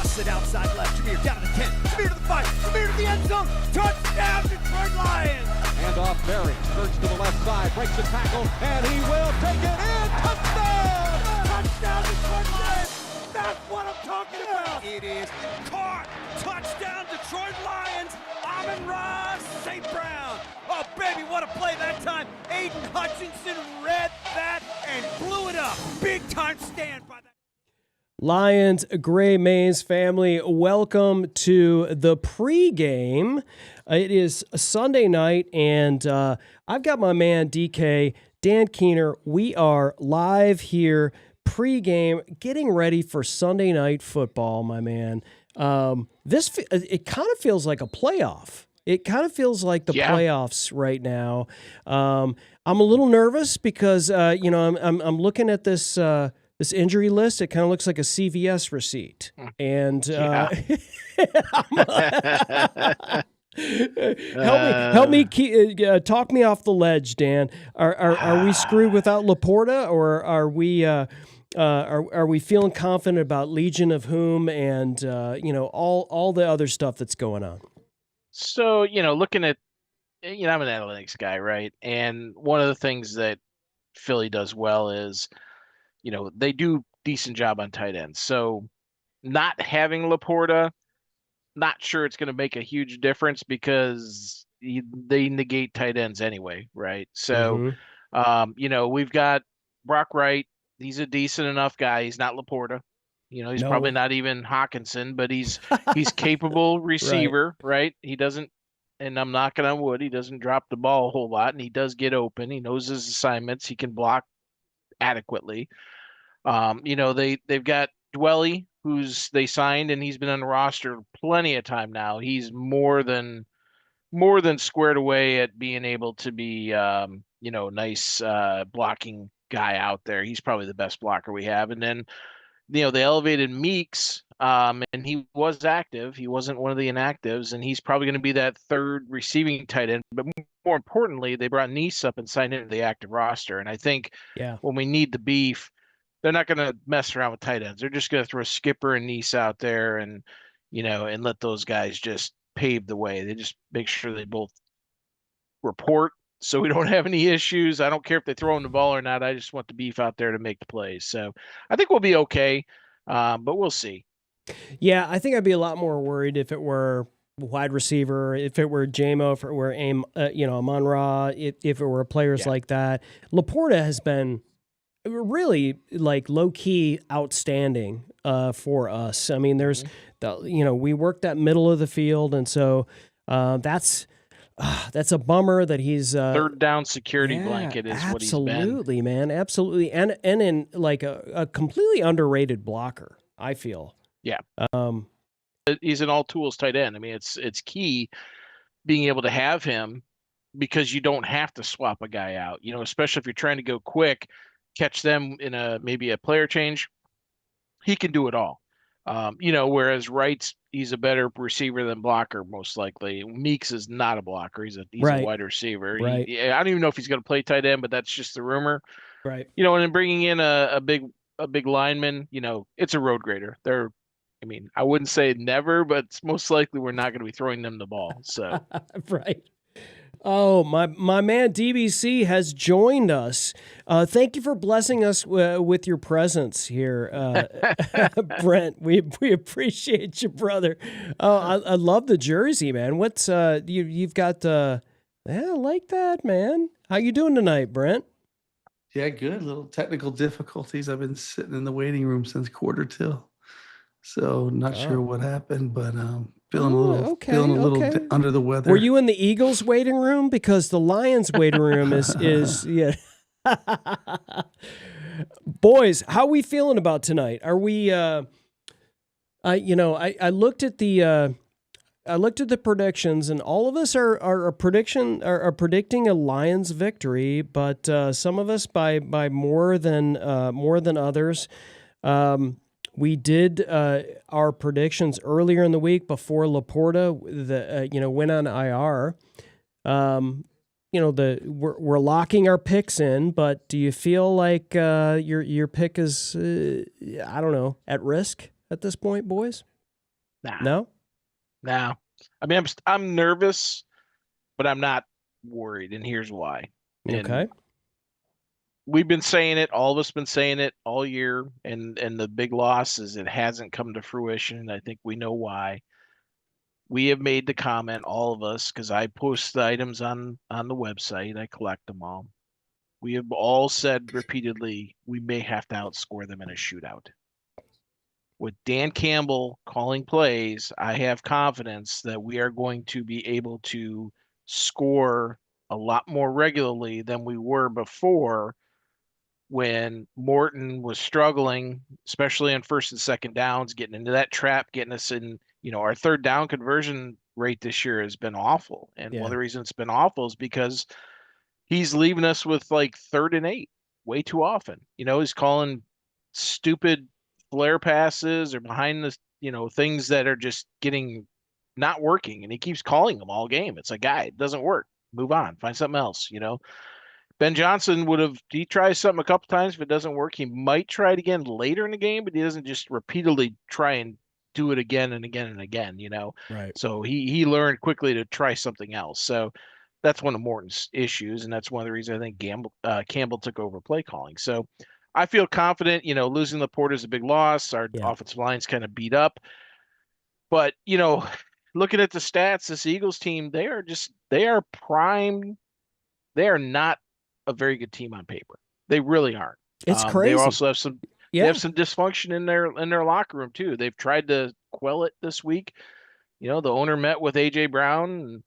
Dumps it outside left. Jameer down to the 10. Jameer to the 5. Jameer to the end zone. Touchdown, Detroit Lions. Hand off Berry. Skirts to the left side. Breaks a tackle. And he will take it in. Touchdown! Touchdown, Detroit Lions. That's what I'm talking about. It is caught. Touchdown, Detroit Lions. Amon-Ra St. Brown. Oh, baby, what a play that time. Aiden Hutchinson read that and blew it up. Big time stand by that. Lions, Gray Maze family, welcome to the pregame. It is a Sunday night, and I've got my man DK, Dan Keener. We are live here, pregame, getting ready for Sunday night football, my man. It kind of feels like a playoff. It kind of feels like the playoffs right now. I'm a little nervous because I'm looking at this injury list. It kind of looks like a CVS receipt, and help me talk me off the ledge, Dan. Are we screwed without Laporta, or are we feeling confident about Legion of Whom and all the other stuff that's going on? So, looking at, I'm an analytics guy, right? And one of the things that Philly does well is, they do decent job on tight ends. So not having Laporta, not sure it's going to make a huge difference because they negate tight ends anyway, right? So, we've got Brock Wright. He's a decent enough guy. He's not Laporta. He's probably not even Hawkinson, but he's capable receiver, right? He doesn't, and I'm knocking on wood, he doesn't drop the ball a whole lot, and he does get open. He knows his assignments. He can block adequately. They've got Dwelly, who's they signed, and he's been on the roster plenty of time now. He's more than squared away at being able to be nice blocking guy out there. He's probably the best blocker we have. And then they elevated Meeks, and he was active. He wasn't one of the inactives, and he's probably going to be that third receiving tight end. But more importantly, they brought Neese up and signed into the active roster. And I think when we need the beef, they're not going to mess around with tight ends. They're just going to throw Skipper and Neese out there and let those guys just pave the way. They just make sure they both report so we don't have any issues. I don't care if they throw in the ball or not. I just want the beef out there to make the plays. So I think we'll be okay, but we'll see. Yeah, I think I'd be a lot more worried if it were wide receiver, if it were JMO, if it were Amon-Ra, if it were players like that. Laporta has been really low-key outstanding for us. I mean, there's we work that middle of the field, and so that's a bummer that he's third down security blanket is what he's been. Absolutely, man, absolutely, and in a completely underrated blocker, I feel. Yeah, he's an all tools tight end. I mean, it's key being able to have him because you don't have to swap a guy out. Especially if you're trying to go quick, catch them in maybe a player change. He can do it all. Whereas Wright's he's a better receiver than blocker, most likely. Meeks is not a blocker. He's a wide receiver. Right. I don't even know if he's going to play tight end, but that's just the rumor. Right. And then bringing in a big lineman, it's a road grader. I wouldn't say never, but it's most likely we're not going to be throwing them the ball. So right. Oh, my man DBC has joined us. Thank you for blessing us with your presence here, Brent. We appreciate you, brother. Oh, I love the jersey, man. What's you've got? I like that, man. How you doing tonight, Brent? Yeah, good. Little technical difficulties. I've been sitting in the waiting room since 1:45, so not sure what happened, but feeling a little under the weather. Were you in the Eagles waiting room? Because the Lions waiting room is yeah. Boys, how are we feeling about tonight? Are we? I looked at the predictions, and all of us are predicting a Lions victory, but some of us by more than others. We did our predictions earlier in the week before Laporta went on IR. We're locking our picks in, but do you feel like your pick is at risk at this point, boys? No? Nah. I mean, I'm nervous, but I'm not worried, and here's why. Okay. And we've been saying it, all of us been saying it all year, and the big loss is it hasn't come to fruition. I think we know why. We have made the comment, all of us, because I post the items on the website. I collect them all. We have all said repeatedly we may have to outscore them in a shootout. With Dan Campbell calling plays, I have confidence that we are going to be able to score a lot more regularly than we were before when Morton was struggling, especially on first and second downs, getting into that trap, getting us in, our third down conversion rate this year has been awful. And one of the reasons it's been awful is because he's leaving us with like 3rd and 8 way too often. He's calling stupid flare passes or behind the, things that are just not working. And he keeps calling them all game. It's like, guy, it doesn't work. Move on, find something else, Ben Johnson he tries something a couple times. If it doesn't work, he might try it again later in the game, but he doesn't just repeatedly try and do it again and again and again, Right. So he learned quickly to try something else. So that's one of Morton's issues, and that's one of the reasons I think Campbell took over play calling. So I feel confident. Losing Laporta is a big loss. Our offensive line's kind of beat up, but looking at the stats, this Eagles team, they are prime. They are not a very good team on paper. They really aren't. It's crazy. They also have some they have some dysfunction in their locker room too. They've tried to quell it this week. The owner met with AJ Brown,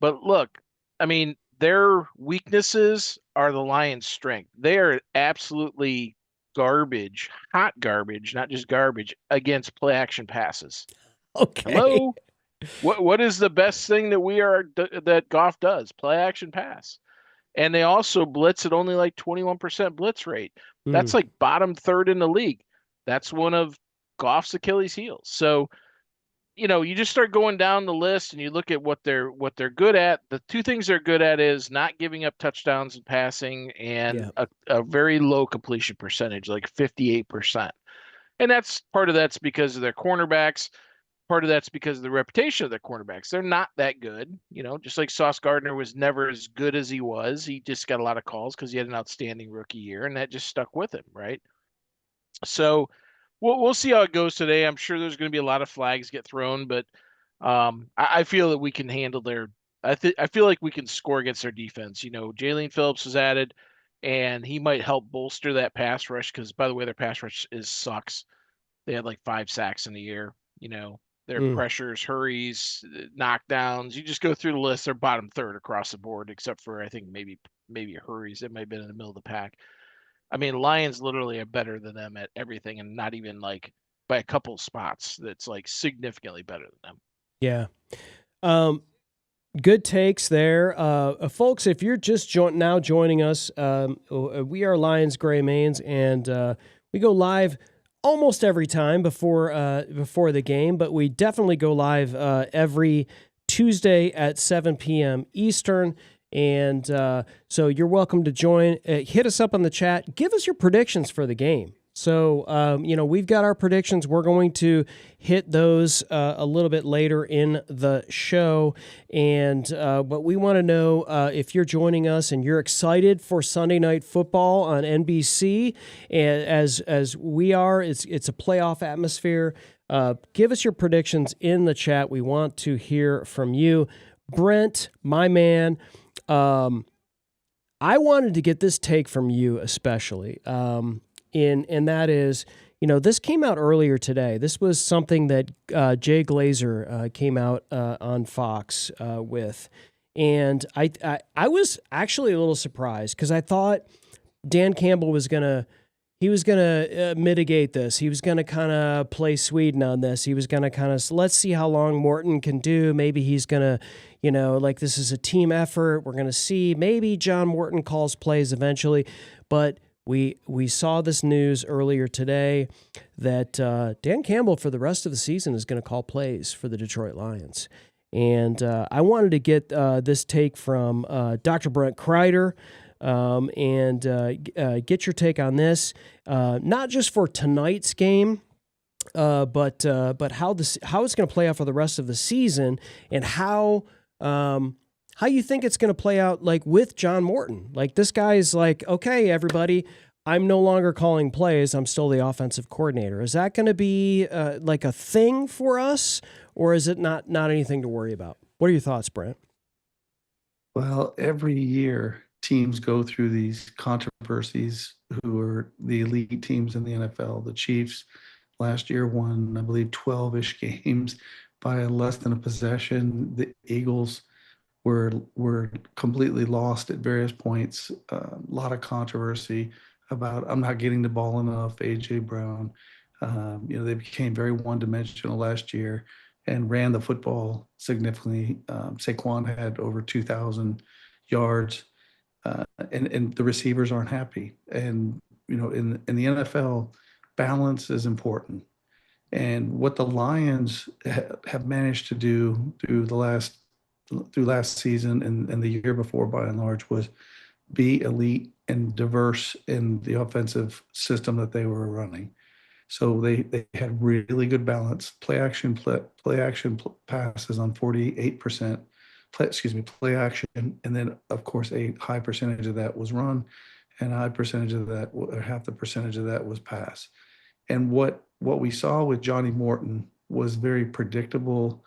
but look, I mean, their weaknesses are the Lions' strength. They are absolutely garbage, hot garbage, not just garbage, against play action passes. Okay. Hello? What is the best thing that Goff does? Play action pass. And they also blitz at only like 21% blitz rate. That's like bottom 3rd in the league. That's one of Goff's Achilles heels. So, you just start going down the list and you look at what they're good at. The two things they're good at is not giving up touchdowns and passing, and a very low completion percentage, like 58%. And that's because of their cornerbacks. Part of that's because of the reputation of their cornerbacks. They're not that good, just like Sauce Gardner was never as good as he was. He just got a lot of calls because he had an outstanding rookie year, and that just stuck with him, right? So we'll see how it goes today. I'm sure there's going to be a lot of flags get thrown, but I feel that we can handle I feel like we can score against their defense. Jalen Phillips was added, and he might help bolster that pass rush because, by the way, their pass rush sucks. They had like 5 sacks in a year, Their pressures, hurries, knockdowns. You just go through the list. They're bottom 3rd across the board, except for I think maybe hurries. It might have been in the middle of the pack. I mean, Lions literally are better than them at everything, and not even like by a couple spots. That's like significantly better than them. Yeah. Good takes there. Folks, if you're just joining us, we are Lions Gray Mains, and we go live almost every time before the game, but we definitely go live every Tuesday at 7 p.m. Eastern. And so you're welcome to join. Hit us up on the chat. Give us your predictions for the game. So, we've got our predictions. We're going to hit those a little bit later in the show. And but we want to know if you're joining us and you're excited for Sunday Night Football on NBC, and as we are. It's a playoff atmosphere. Give us your predictions in the chat. We want to hear from you. Brent, my man, I wanted to get this take from you especially. And that is, this came out earlier today. This was something that Jay Glazer came out on Fox with. And I was actually a little surprised because I thought Dan Campbell was going to mitigate this. He was going to kind of play Sweden on this. He was going to kind of, let's see how long Morton can do. Maybe he's going to, this is a team effort. We're going to see. Maybe John Morton calls plays eventually. But we saw this news earlier today that Dan Campbell for the rest of the season is going to call plays for the Detroit Lions. And I wanted to get this take from Dr. Brent Kreider and get your take on this, not just for tonight's game, But how it's going to play out for the rest of the season, and how you think it's going to play out, like with John Morton. Like, this guy's like, okay, everybody, I'm no longer calling plays. I'm still the offensive coordinator. Is that going to be like a thing for us, or is it not anything to worry about? What are your thoughts, Brent? Well, every year teams go through these controversies who are the elite teams in the NFL. The Chiefs last year won, I believe, 12-ish games by less than a possession. The Eagles were completely lost at various points. A lot of controversy about I'm not getting the ball enough. AJ Brown, they became very one-dimensional last year and ran the football significantly. Saquon had over 2,000 yards, and the receivers aren't happy. And in the NFL, balance is important. And what the Lions have managed to do through last season and the year before, by and large, was be elite and diverse in the offensive system that they were running. So they had really good balance. Play action passes on 48%. Play action, and then of course a high percentage of that was run, and a high percentage of that, or half the percentage of that, was pass. And what we saw with Johnny Morton was very predictable,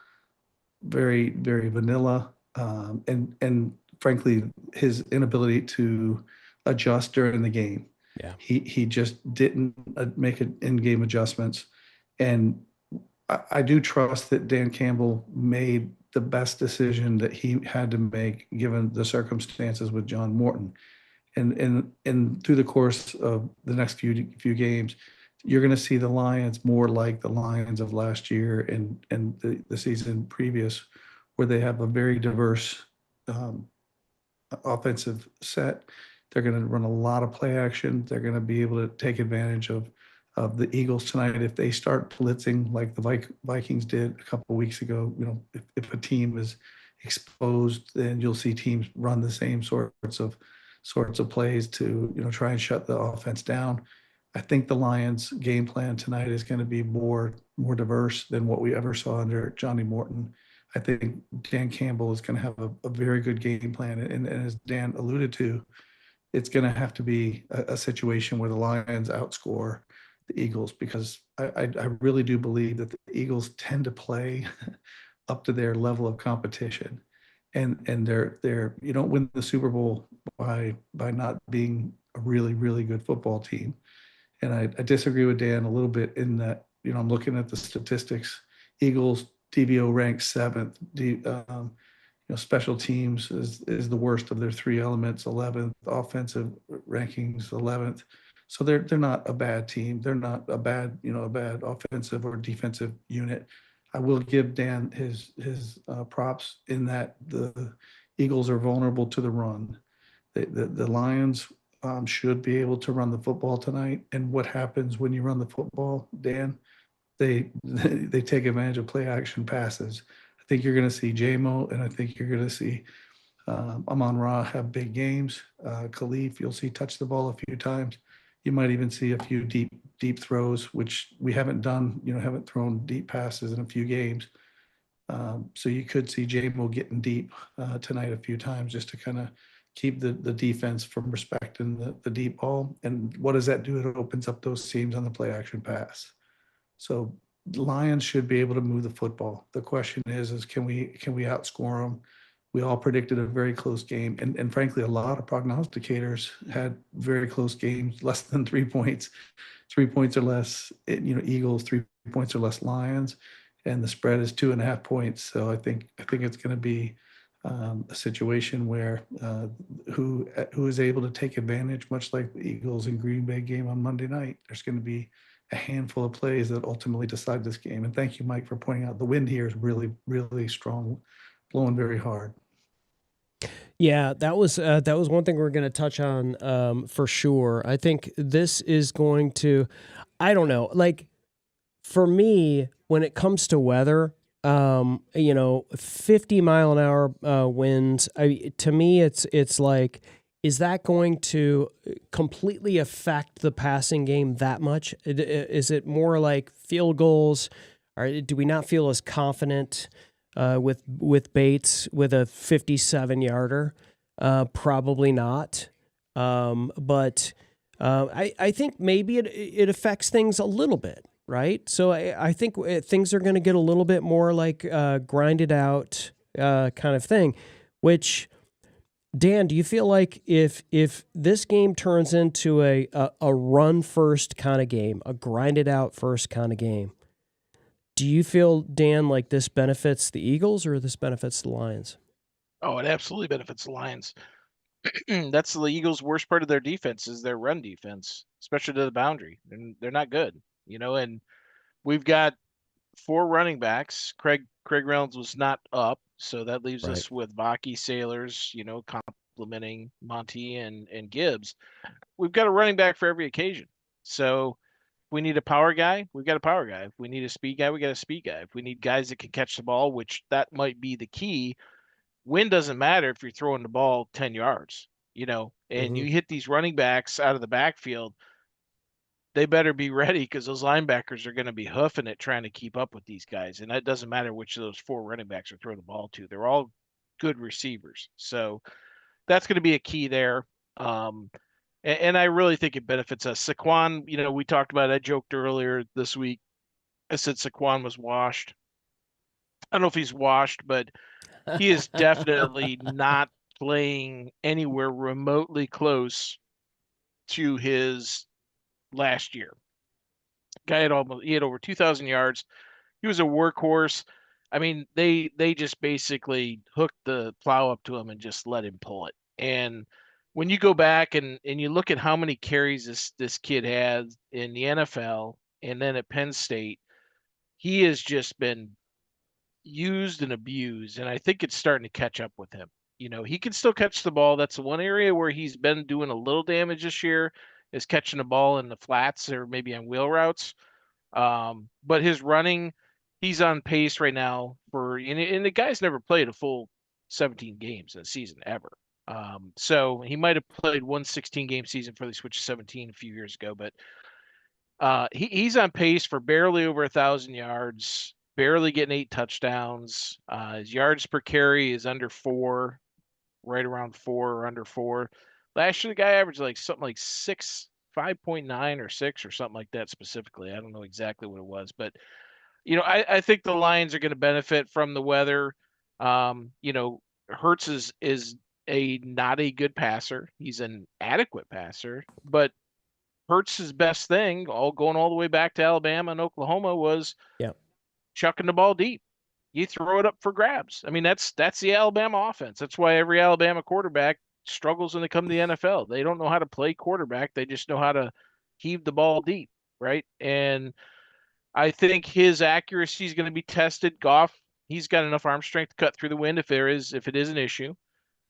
very, very vanilla, and frankly, his inability to adjust during the game. Yeah, he just didn't make in-game adjustments, and I do trust that Dan Campbell made the best decision that he had to make given the circumstances with John Morton. And through the course of the next few games, you're going to see the Lions more like the Lions of last year and the season previous, where they have a very diverse offensive set. They're going to run a lot of play action. They're going to be able to take advantage of the Eagles tonight. If they start blitzing like the Vikings did a couple of weeks ago, if a team is exposed, then you'll see teams run the same sorts of plays to try and shut the offense down. I think the Lions' game plan tonight is going to be more diverse than what we ever saw under Johnny Morton. I think Dan Campbell is going to have a very good game plan, and as Dan alluded to, it's going to have to be a situation where the Lions outscore the Eagles, because I really do believe that the Eagles tend to play up to their level of competition, and they're you don't win the Super Bowl by not being a really, really good football team. And I disagree with Dan a little bit in that I'm looking at the statistics. Eagles DVO ranked 7th. Special teams is the worst of their 3 elements, 11th. Offensive rankings, 11th. So they're not a bad team. They're not a bad offensive or defensive unit. I will give Dan his props in that the Eagles are vulnerable to the run. The Lions should be able to run the football tonight. And what happens when you run the football, Dan? They take advantage of play action passes. I think you're going to see JMO, and I think you're going to see Amon-Ra have big games. Khalif, you'll see touch the ball a few times. You might even see a few deep throws, which we haven't done. Haven't thrown deep passes in a few games. So you could see JMO getting deep tonight a few times, just to kind of keep the defense from respecting the deep ball. And what does that do? It opens up those seams on the play action pass. So the Lions should be able to move the football. The question is can we outscore them? We all predicted a very close game, and frankly, a lot of prognosticators had very close games, less than 3 points, 3 points or less. Eagles 3 points or less, Lions, and the spread is 2.5 points. So I think it's going to be a situation where who is able to take advantage, much like the Eagles and Green Bay game on Monday night. There's going to be a handful of plays that ultimately decide this game. And thank you, Mike, for pointing out the wind here is really, really strong, blowing very hard. Yeah, that was one thing we're going to touch on for sure. I think this is going to, I don't know, like for me, when it comes to weather, 50 mile an hour winds. To me, it's like is that going to completely affect the passing game that much? Is it more like field goals? Or do we not feel as confident with Bates with a 57-yarder? Probably not. But I think maybe it affects things a little bit, right? So I think things are going to get a little bit more like grinded out kind of thing, which, Dan, do you feel like if this game turns into a run first kind of game, a grinded out first kind of game, do you feel, Dan, like this benefits the Eagles or this benefits the Lions? Oh, it absolutely benefits the Lions. That's the Eagles' worst part of their defense is their run defense, especially to the boundary. And they're not good, and we've got 4 running backs. Craig Reynolds was not up, so that leaves Right. us with Vaki, Sailors, complementing Monty and Gibbs. We've got a running back for every occasion. So if we need a power guy, we've got a power guy. If we need a speed guy, we got a speed guy. If we need guys that can catch the ball, which that might be the key, wind doesn't matter if you're throwing the ball 10 yards, and you hit these running backs out of the backfield, they better be ready because those linebackers are going to be hoofing it trying to keep up with these guys. And that doesn't matter which of those 4 running backs are throwing the ball to. They're all good receivers. So that's going to be a key there. And I really think it benefits us. Saquon, we talked about it. I joked earlier this week. I said Saquon was washed. I don't know if he's washed, but he is definitely not playing anywhere remotely close to his last year. Guy had over 2,000 yards. He was a workhorse. I mean, they just basically hooked the plow up to him and just let him pull it. And when you go back and you look at how many carries this kid had in the NFL and then at Penn State, he has just been used and abused. And I think it's starting to catch up with him. He can still catch the ball. That's the one area where he's been doing a little damage this year, is catching the ball in the flats or maybe on wheel routes. But his running, he's on pace right now and the guy's never played a full 17 games in a season ever. So he might have played one 16-game season before they switched to 17 a few years ago, but he's on pace for barely over 1,000 yards, barely getting 8 touchdowns. His yards per carry is under 4, right around 4 or under 4. Last year, the guy averaged like something like 5.9 or 6 or something like that specifically. I don't know exactly what it was, but I think the Lions are going to benefit from the weather. Hurts is not a good passer. He's an adequate passer, but Hurts' best thing, going all the way back to Alabama and Oklahoma, was chucking the ball deep. You throw it up for grabs. I mean, that's the Alabama offense. That's why every Alabama quarterback struggles when they come to the NFL. They don't know how to play quarterback. They just know how to heave the ball deep, right? And I think his accuracy is going to be tested. Goff, he's got enough arm strength to cut through the wind if it is an issue.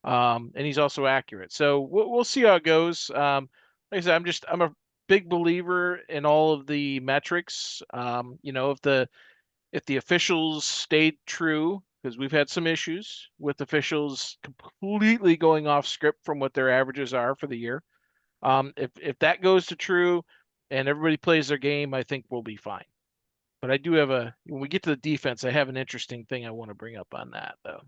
And he's also accurate. So we'll see how it goes. Like I said, I'm a big believer in all of the metrics. If the officials stayed true, because we've had some issues with officials completely going off script from what their averages are for the year. If that goes to true and everybody plays their game, I think we'll be fine. But I do when we get to the defense, I have an interesting thing I want to bring up on that, though.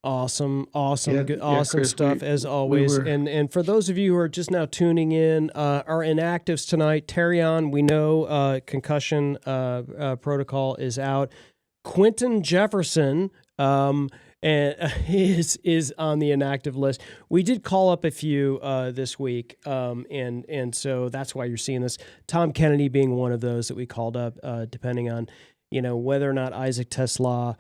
Awesome, good, awesome Chris, stuff as always. And for those of you who are just now tuning in, our inactives tonight, Terrion, we know concussion protocol is out. Quentin Jefferson and is on the inactive list. We did call up a few this week, and so that's why you're seeing this. Tom Kennedy being one of those that we called up, depending on whether or not Isaac Tesla,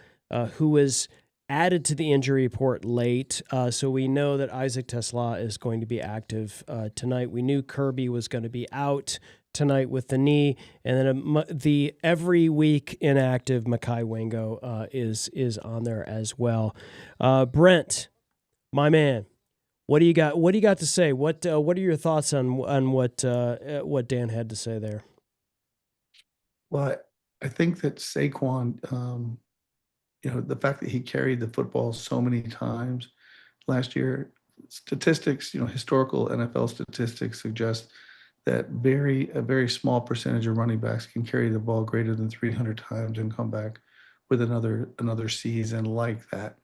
who was added to the injury report late. So we know that Isaac Tesla is going to be active tonight. We knew Kirby was going to be out tonight with the knee. And then the every week inactive Mekhi Wango is on there as well. Brent, my man, what do you got? What do you got to say? What are your thoughts on what Dan had to say there? Well, I think that Saquon, the fact that he carried the football so many times last year statistics, historical NFL statistics suggest that a very small percentage of running backs can carry the ball greater than 300 times and come back with another season like that.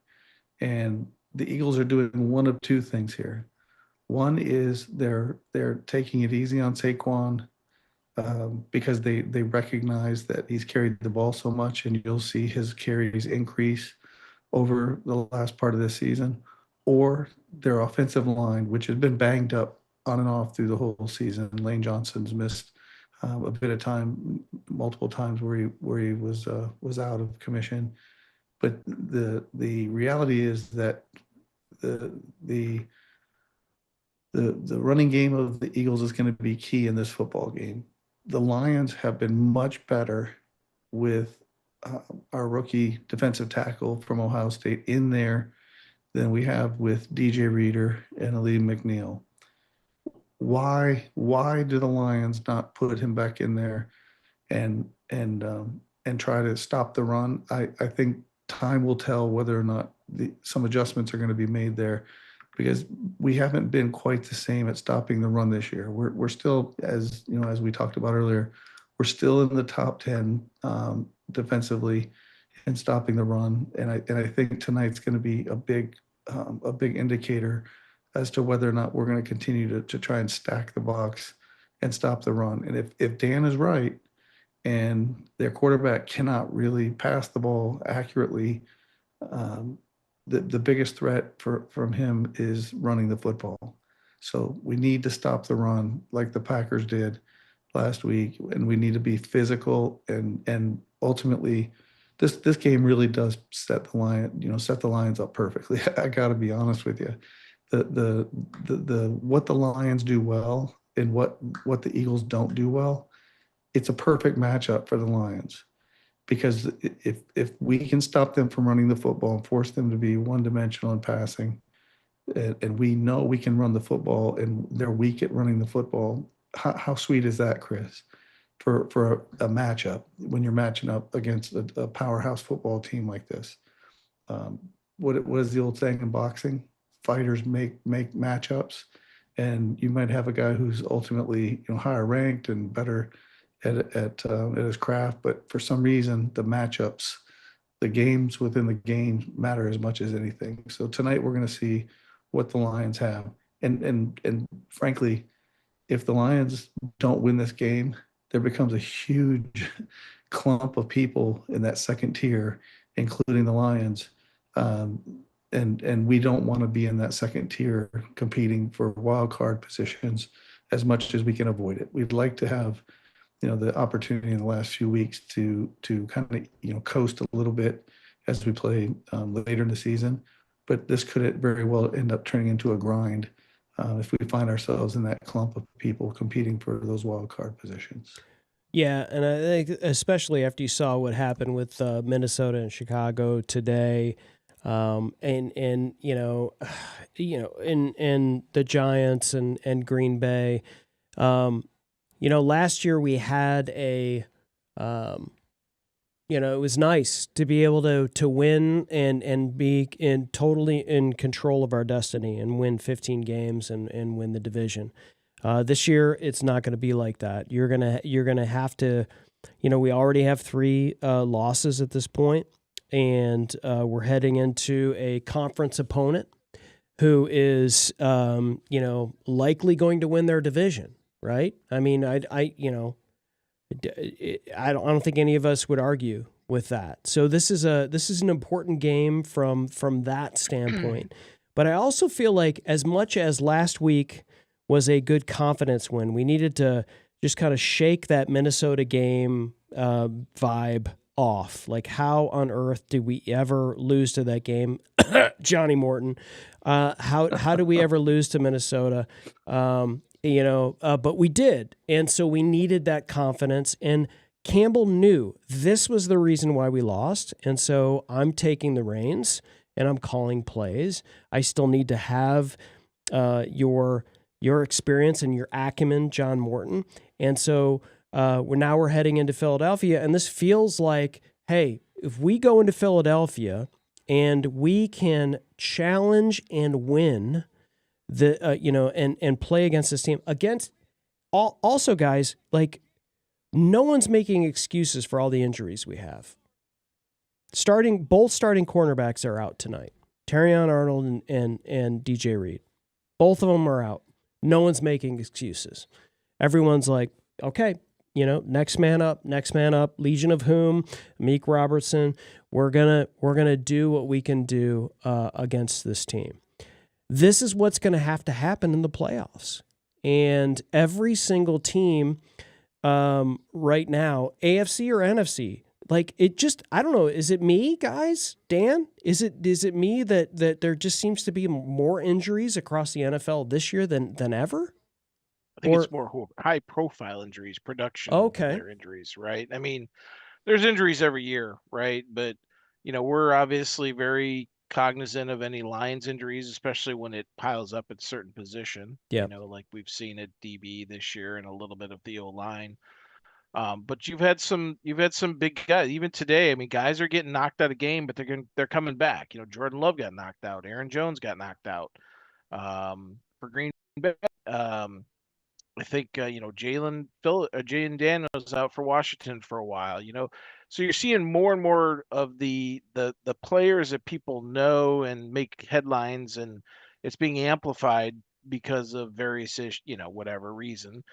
And the Eagles are doing one of two things here. One is they're taking it easy on Saquon because they recognize that he's carried the ball so much, and you'll see his carries increase over the last part of this season, or their offensive line, which has been banged up on and off through the whole season. Lane Johnson's missed a bit of time, multiple times where he was out of commission. But the reality is that the running game of the Eagles is going to be key in this football game. The Lions have been much better with our rookie defensive tackle from Ohio State in there than we have with DJ Reader and Ali McNeil. Why do the Lions not put him back in there and try to stop the run? I think time will tell whether or not some adjustments are going to be made there, because we haven't been quite the same at stopping the run this year. We're still, as we talked about earlier, we're still in the top 10 defensively in stopping the run, and I think tonight's going to be a big indicator as to whether or not we're going to continue to try and stack the box and stop the run. And if Dan is right, and their quarterback cannot really pass the ball accurately, the biggest threat from him is running the football. So we need to stop the run like the Packers did last week, and we need to be physical, and ultimately this game really does set the Lions up perfectly. I got to be honest with you. The what the Lions do well and what the Eagles don't do well, it's a perfect matchup for the Lions. Because if we can stop them from running the football and force them to be one-dimensional in passing, and we know we can run the football, and they're weak at running the football, how sweet is that, Chris, for a matchup when you're matching up against a powerhouse football team like this? What is the old saying in boxing? Fighters make matchups, and you might have a guy who's ultimately higher ranked and better at his craft, but for some reason the matchups, the games within the game matter as much as anything. So tonight we're going to see what the Lions have, and frankly, if the Lions don't win this game, there becomes a huge clump of people in that second tier, including the Lions, and we don't want to be in that second tier competing for wild card positions as much as we can avoid it. We'd like to have the opportunity in the last few weeks to kind of coast a little bit as we play later in the season, but this could very well end up turning into a grind if we find ourselves in that clump of people competing for those wild card positions. Yeah, and I think especially after you saw what happened with Minnesota and Chicago today, and and the Giants and Green Bay. Last year we had it was nice to be able to win and be totally in control of our destiny and win 15 games and win the division. This year it's not going to be like that. You're gonna have to, we already have 3 losses at this point, and we're heading into a conference opponent who is likely going to win their division. Right? I mean, I don't think any of us would argue with that. So this is an important game from that standpoint. But I also feel like, as much as last week was a good confidence win, we needed to just kind of shake that Minnesota game vibe off. Like, how on earth did we ever lose to that game? Johnny Morton. How do we ever lose to Minnesota? But we did. And so we needed that confidence. And Campbell knew this was the reason why we lost. And so I'm taking the reins and I'm calling plays. I still need to have your experience and your acumen, John Morton. And so we're heading into Philadelphia. And this feels like, hey, if we go into Philadelphia and we can challenge and win and play against this team. Also, guys, like, no one's making excuses for all the injuries we have. Both starting cornerbacks are out tonight. Terrion Arnold and DJ Reed. Both of them are out. No one's making excuses. Everyone's like, okay, next man up, Legion of Whom, Meek Robertson. We're gonna do what we can do against this team. This is what's gonna have to happen in the playoffs. And every single team right now, AFC or NFC, like, it just, I don't know, is it me, guys? Dan? Is it me that there just seems to be more injuries across the NFL this year than ever? I think it's more high-profile injuries, production player injuries, right? I mean, there's injuries every year, right? But, we're obviously very cognizant of any Lions injuries, especially when it piles up at a certain position. Yeah. Like we've seen at DB this year and a little bit of the O-line. But you've had some big guys. Even today, I mean, guys are getting knocked out of game, but they're coming back. Jordan Love got knocked out. Aaron Jones got knocked out. For Green Bay, I think Jalen Daniels out for Washington for a while. So you're seeing more and more of the players that people know and make headlines, and it's being amplified because of various whatever reason.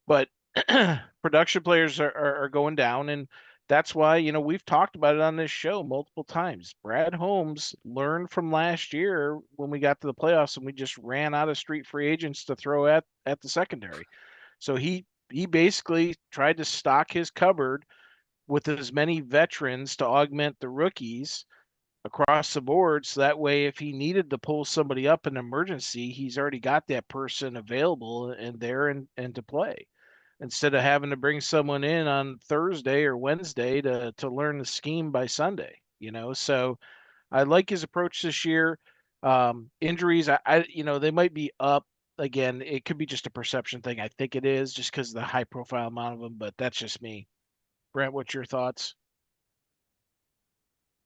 But production players are going down, and that's why we've talked about it on this show multiple times. Brad Holmes learned from last year when we got to the playoffs and we just ran out of street free agents to throw at the secondary. So he basically tried to stock his cupboard with as many veterans to augment the rookies across the board, so that way if he needed to pull somebody up in an emergency, he's already got that person available and there and to play, instead of having to bring someone in on Thursday or Wednesday to learn the scheme by Sunday. So I like his approach this year. Injuries, they might be up. Again, it could be just a perception thing. I think it is, just because of the high profile amount of them, but that's just me. Brent, what's your thoughts?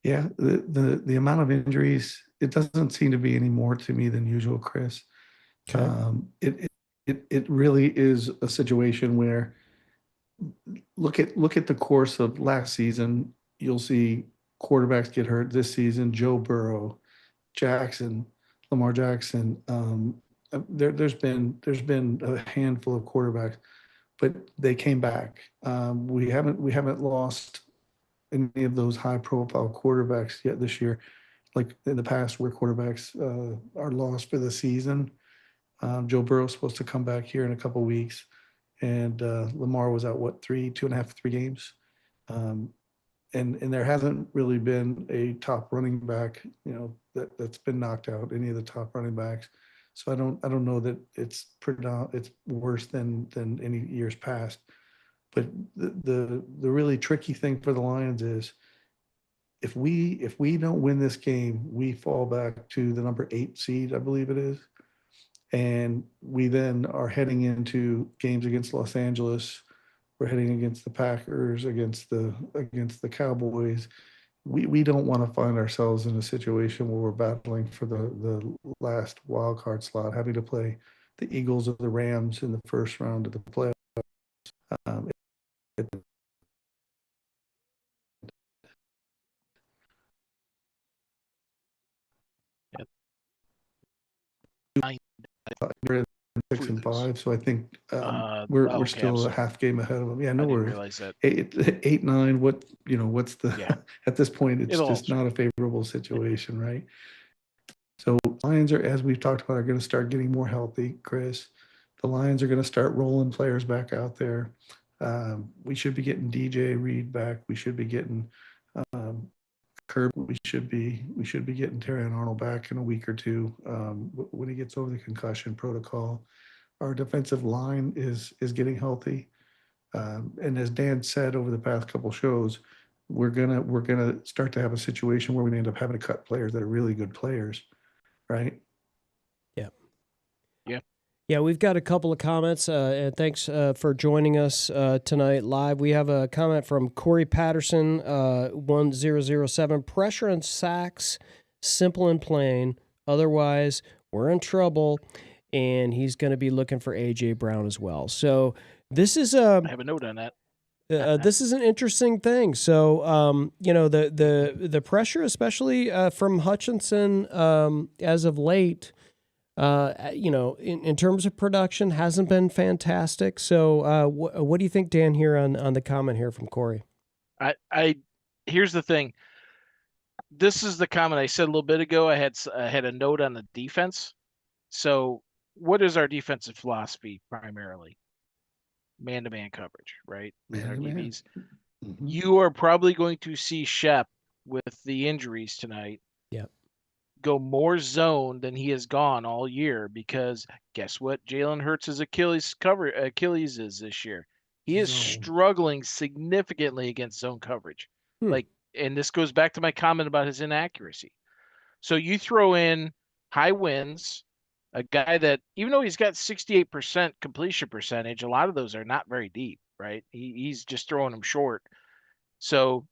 Yeah, the amount of injuries, it doesn't seem to be any more to me than usual, Chris. Okay. It really is a situation where look at the course of last season. You'll see quarterbacks get hurt this season. Joe Burrow, Lamar Jackson. There's been a handful of quarterbacks, but they came back. We haven't lost any of those high profile quarterbacks yet this year, like in the past where quarterbacks are lost for the season. Joe Burrow's supposed to come back here in a couple weeks, and Lamar was out 3 games, and there hasn't really been a top running back that's been knocked out, any of the top running backs. So I don't know that it's worse than any years past. But the really tricky thing for the Lions is if we don't win this game, we fall back to the number 8 seed, I believe it is. And we then are heading into games against Los Angeles. We're heading against the Packers, against the Cowboys. We don't want to find ourselves in a situation where we're battling for the last wild card slot, having to play the Eagles or the Rams in the first round of the playoffs. We're at 6-5, so I think we're still a half game ahead of them. Yeah, no worries. Realize that. 8-9. What's the? Yeah. At this point, it's just not a favorable situation, right? So Lions are, as we've talked about, are going to start getting more healthy, Chris. The Lions are going to start rolling players back out there. We should be getting DJ Reed back. We should be getting Kirk. We should be getting Terrion Arnold back in a week or two when he gets over the concussion protocol. Our defensive line is getting healthy, and as Dan said over the past couple shows, we're gonna start to have a situation where we end up having to cut players that are really good players, right? Yeah, we've got a couple of comments, and thanks for joining us tonight live. We have a comment from Corey Patterson, 1007. Pressure and sacks, simple and plain. Otherwise, we're in trouble. and he's going to be looking for A.J. Brown as well. So this is I have a note on that. this is an interesting thing. So, the pressure, especially from Hutchinson as of late, in terms of production, hasn't been fantastic. So what do you think, Dan, here on the comment here from Corey? Here's the thing. This is the comment I said a little bit ago. I had a note on the defense. So what is our defensive philosophy primarily? Man-to-man coverage, right? Man-to-man. Our DBs. Mm-hmm. You are probably going to see Shep with the injuries tonight. Yep. Go more zone than he has gone all year, because guess what? Jalen Hurts' Achilles is this year. He is struggling significantly against zone coverage. And this goes back to my comment about his inaccuracy. So you throw in high winds, a guy that, even though he's got 68% completion percentage, a lot of those are not very deep, right? He's just throwing them short. So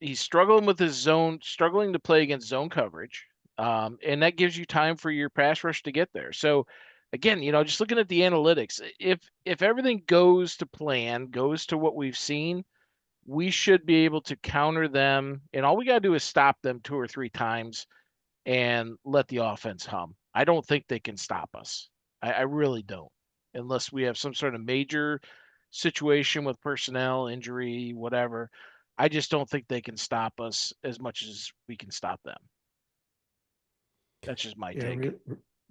he's struggling with his zone, struggling to play against zone coverage. And that gives you time for your pass rush to get there. So again, just looking at the analytics, if everything goes to plan, goes to what we've seen, we should be able to counter them. And all we got to do is stop them 2 or 3 times and let the offense hum. I don't think they can stop us. I really don't, unless we have some sort of major situation with personnel, injury, whatever. I just don't think they can stop us as much as we can stop them. That's just my take.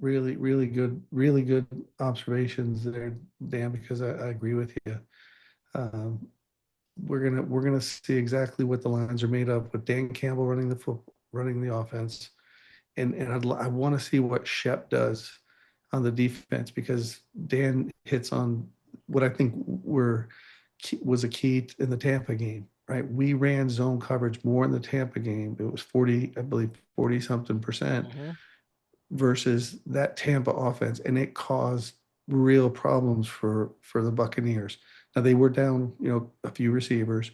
Really good observations there, Dan, because I agree with you. We're gonna see exactly what the lines are made of with Dan Campbell running the offense, and I want to see what Shep does on the defense, because Dan hits on what I think was a key in the Tampa game. Right, we ran zone coverage more in the Tampa game. It was 40-something%, versus that Tampa offense, and it caused real problems for the Buccaneers. Now they were down, a few receivers,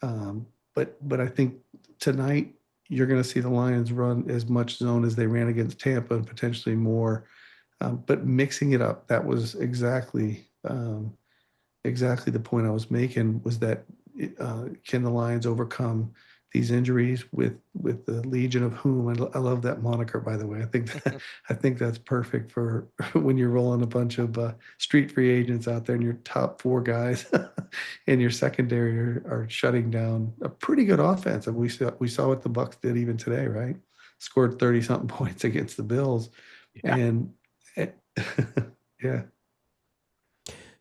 but I think tonight you're going to see the Lions run as much zone as they ran against Tampa, and potentially more. But mixing it up, that was exactly the point I was making, was that can the Lions overcome these injuries with the Legion of Whom? I love that moniker, by the way. I think that's perfect for when you're rolling a bunch of street free agents out there, and your top 4 guys in your secondary are shutting down a pretty good offense. And we saw what the Bucs did even today, right? Scored 30-something points against the Bills, and yeah.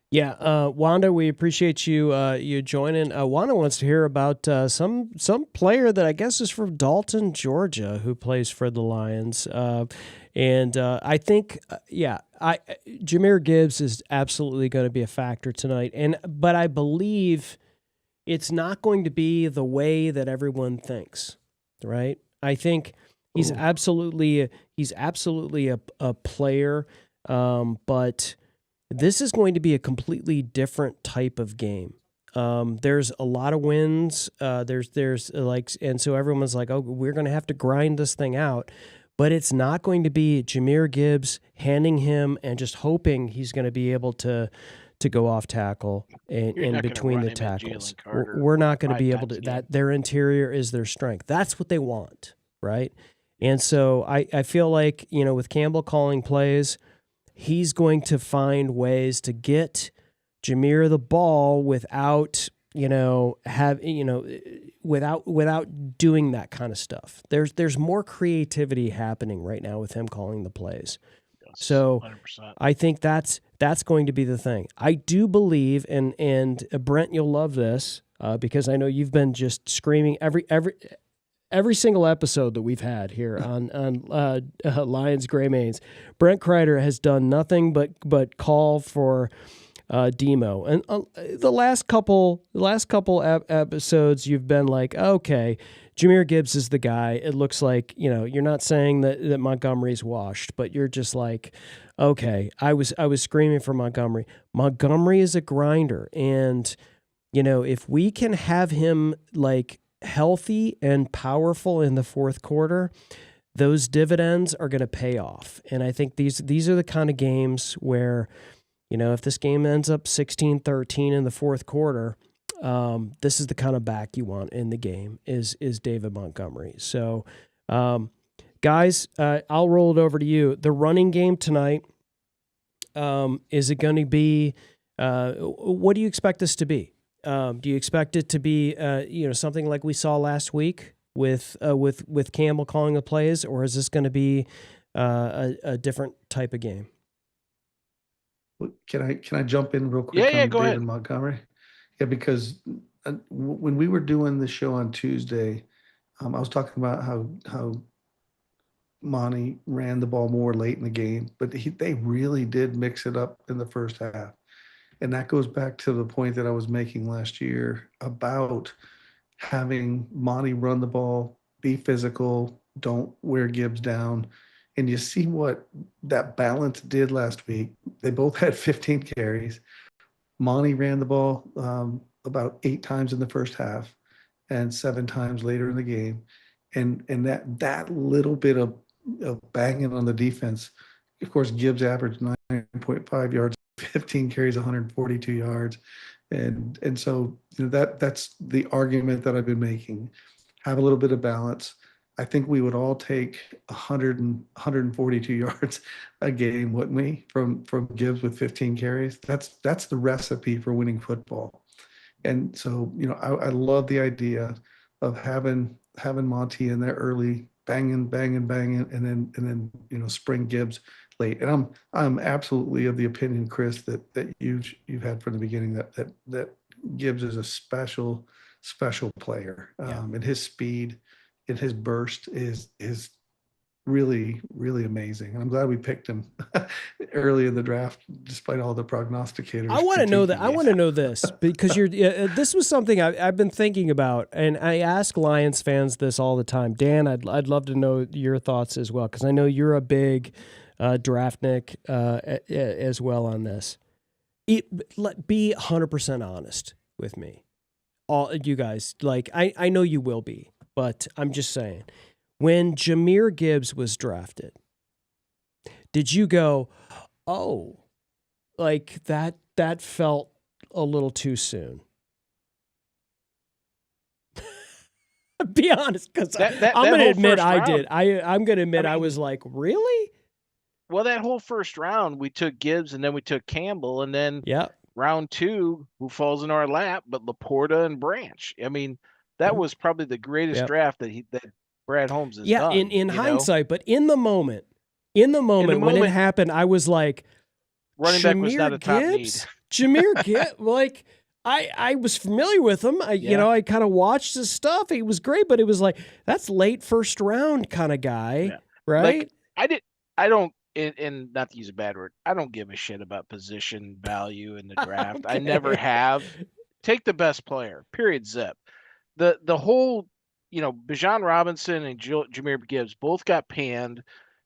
Yeah, Wanda, we appreciate you joining. Wanda wants to hear about some player that I guess is from Dalton, Georgia, who plays for the Lions. And I think, Jahmyr Gibbs is absolutely going to be a factor tonight. But I believe it's not going to be the way that everyone thinks, right? I think he's absolutely a player, but this is going to be a completely different type of game. There's a lot of wins. And so everyone's like, oh, we're going to have to grind this thing out. But it's not going to be Jahmyr Gibbs handing him and just hoping he's going to be able to go off tackle and in between the tackles. We're not going to be able to. That their interior is their strength. That's what they want, right? And so I feel like, with Campbell calling plays, he's going to find ways to get Jahmyr the ball without doing that kind of stuff. There's more creativity happening right now with him calling the plays. Yes, so 100%. I think that's going to be the thing. I do believe, and Brent, you'll love this because I know you've been just screaming every single episode that we've had here on Lions Gray Mains. Brent Kreider has done nothing but call for Demo, and the last couple episodes you've been like, okay, Jahmyr Gibbs is the guy. It looks like, you're not saying that Montgomery's washed, but you're just like, okay, I was screaming for Montgomery. Montgomery is a grinder, and if we can have him like healthy and powerful in the fourth quarter, those dividends are going to pay off. And I think these are the kind of games where, if this game ends up 16-13 in the fourth quarter, this is the kind of back you want in the game is David Montgomery. So, guys, I'll roll it over to you. The running game tonight, is it going to be, what do you expect this to be? Do you expect it to be, something like we saw last week with Campbell calling the plays, or is this going to be a different type of game? Can I jump in real quick Yeah, on go David ahead. Montgomery? Yeah, because when we were doing the show on Tuesday, I was talking about how Monty ran the ball more late in the game, but they really did mix it up in the first half. And that goes back to the point that I was making last year about having Monty run the ball, be physical, don't wear Gibbs down. And you see what that balance did last week. They both had 15 carries. Monty ran the ball about 8 times in the first half and 7 times later in the game. And that little bit of banging on the defense, of course, Gibbs averaged 9.5 yards, 15 carries, 142 yards. And so that's the argument that I've been making. Have a little bit of balance. I think we would all take 142 yards a game, wouldn't we, from Gibbs with 15 carries? That's the recipe for winning football. And so, I love the idea of having Monty in there early, banging, and then spring Gibbs late. And I'm absolutely of the opinion, Chris, that you've had from the beginning that Gibbs is a special player. And his speed and his burst is really, really amazing. And I'm glad we picked him early in the draft, despite all the prognosticators. I want to know that. I want to know this because this was something I've been thinking about, and I ask Lions fans this all the time. Dan, I'd love to know your thoughts as well, because I know you're a big draftnik as well on this. Be 100% honest with me, all you guys. Like I know you will be, but I'm just saying. When Jahmyr Gibbs was drafted, did you go, oh, like that felt a little too soon? Be honest, because I'm going to admit I did. I'm going to admit I was like, really? Well, that whole first round, we took Gibbs and then we took Campbell, and then round 2, who falls in our lap, but Laporta and Branch. I mean, that was probably the greatest draft that Brad Holmes has done. In hindsight, but in the moment when it happened, I was like, running back was not a top need. Jahmyr Gibbs, like I was familiar with him. I kind of watched his stuff. He was great, but it was like, that's late first round kind of guy, right? Like, I don't, and not to use a bad word, I don't give a shit about position value in the draft. Okay. I never have. Take the best player, period, zip. The whole, Bijan Robinson and Jahmyr Gibbs both got panned